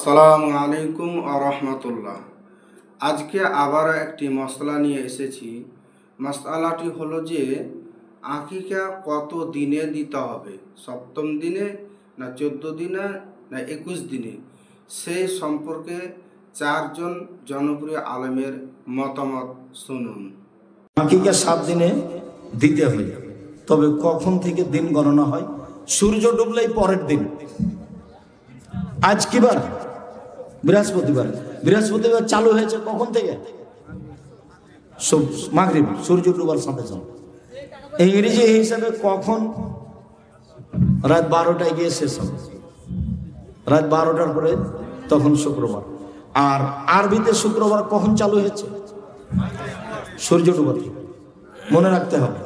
আসসালামু আলাইকুম ওয়া রাহমাতুল্লাহ। আজকে আবার একটি মশলা নিয়ে এসেছি। মশলাটি হলো যে আকিকা কত দিনে দিতে হবে, সপ্তম দিনে না 14 দিনে না 21 দিনে, সেই সম্পর্কে চারজন জনপ্রিয় আলেমের মতামত শুনুন। আকিকা 7 দিনে দিতে হয়, তবে কখন থেকে দিন গণনা হয়? সূর্য ডুবলেই পরের দিন। আজ কি বার? বৃহস্পতিবার। বৃহস্পতিবার চালু হয়েছে কখন থেকে? মাগরিব, সূর্য ডুবার সাথে সাথে। ইংরেজি হিসাবে কখন? রাত 12টায় গিয়ে শেষ হবে। রাত 12টার পরে তখন শুক্রবার। আর আরবিতে শুক্রবার কখন চালু হয়েছে? সূর্য ডুবার। মনে রাখতে হবে।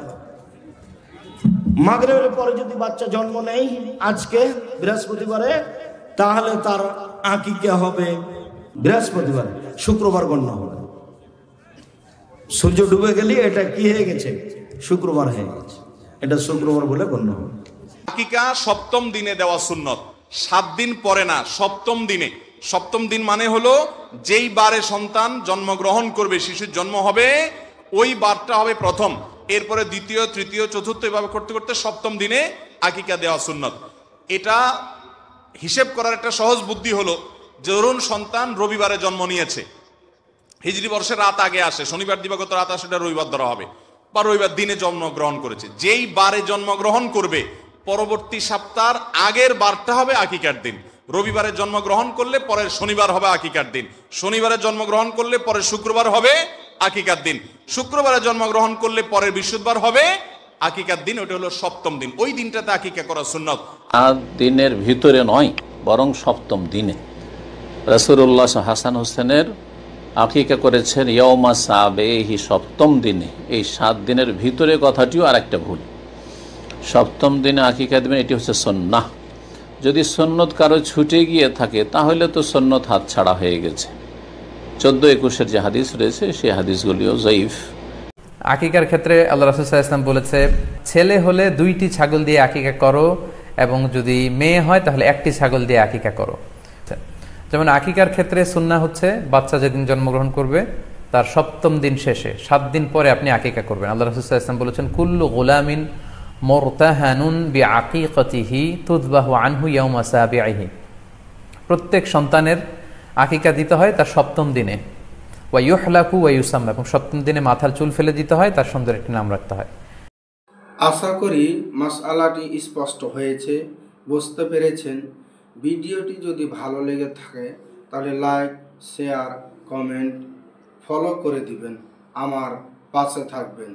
মাগরিবের পরে যদি বাচ্চা জন্ম নেয় আজকে বৃহস্পতিবারে, তাহলে তার আকিকা হবে বৃহস্পতিবারে, শুক্রবার গণ্য হবে। সূর্য ডুবে গেলে এটা কি হয়ে গেছে? শুক্রবার হয়ে গেছে, এটা শুক্রবার বলে গণ্য হবে। আকিকা সপ্তম দিনে দেওয়া সুন্নত, 7 দিন পরে না, সপ্তম দিনে। সপ্তম দিন মানে হলো যেই বারে সন্তান জন্মগ্রহণ করবে, শিশুর জন্ম হবে, ওই বারটা হবে প্রথম। এরপরে দ্বিতীয়, তৃতীয়, চতুর্থ এভাবে করতে করতে সপ্তম দিনে আকিকা দেওয়া সুন্নত। এটা হিসেব করার একটা সহজ বুদ্ধি হলো, ধরুন সন্তান রবিবারে জন্ম নিয়েছে, হিজরি বর্ষের রাত আগে আসে, শনিবার দিবাগত রাত আসে, এটা রবিবার ধরা হবে, বা রবিবার দিনে জন্মগ্রহণ করেছে। যেই বারে জন্মগ্রহণ করবে পরবর্তী সপ্তাহের আগের বারটা হবে আকিকার দিন। রবিবারে জন্মগ্রহণ করলে পরের শনিবার হবে আকিকার দিন, শনিবারে জন্মগ্রহণ করলে পরের শুক্রবার হবে আকিকার দিন, শুক্রবারে জন্মগ্রহণ করলে পরের বৃহস্পতিবার হবে আকিকার দিন। ওটা হলো সপ্তম দিন, ওই দিনটাতে আকিকা করা সুন্নত। আর দিনের ভিতরে নয়, বরং সপ্তম দিনে। রাসূলুল্লাহ হাসান হোসেনের আকিকা করেছেন ইয়াউমা সাবেহি, সপ্তম দিনে। এই 7 দিনের ভিতরে কথাটিও আর একটা ভুল। সপ্তম দিনে আকিকা দেবেন, এটি হচ্ছে সুন্নাহ। যদি সুন্নত কারো ছুটে গিয়ে থাকে তাহলে তো সুন্নত হাতছাড়া হয়ে গেছে। 14-21 যে হাদিস রয়েছে সেই হাদিসগুলিও যায়ীফ। আকিকার ক্ষেত্রে আল্লাহ রাসূল সাল্লাল্লাহু আলাইহি ওয়াসাল্লাম বলেছে, ছেলে হলে 2টি ছাগল দিয়ে আকিকা করো, এবং যদি মেয়ে হয় তাহলে 1টি ছাগল দিয়ে আকিকা করো। যেমন আকিকার ক্ষেত্রে সুন্নাহ হচ্ছে বাচ্চা যেদিন জন্মগ্রহণ করবে তার সপ্তম দিন শেষে 7 দিন পরে আপনি আকিকা করবেন। আল্লাহ রাসূল সাল্লাল্লাহু আলাইহি ওয়াসাল্লাম বলেছেন, কুল্লু গুলামিন মুরতাহানুন বিআকিকাতিহি তুযবাহু আনহু ইয়াউমা সাবিহি। প্রত্যেক সন্তানের আকিকা দিতে হয় তার সপ্তম দিনে। ওয়া ইউহলাকু ওয়া ইউসাম্মা, এবং সপ্তম দিনে মাথার চুল ফেলে দিতে হয়, তার সুন্দর একটি নাম রাখতে হয়। আশা করি মাসআলাটি স্পষ্ট হয়েছে, বুঝতে পেরেছেন। ভিডিওটি যদি ভালো লেগে থাকে তাহলে লাইক, শেয়ার, কমেন্ট, ফলো করে দিবেন, আমার পাশে থাকবেন।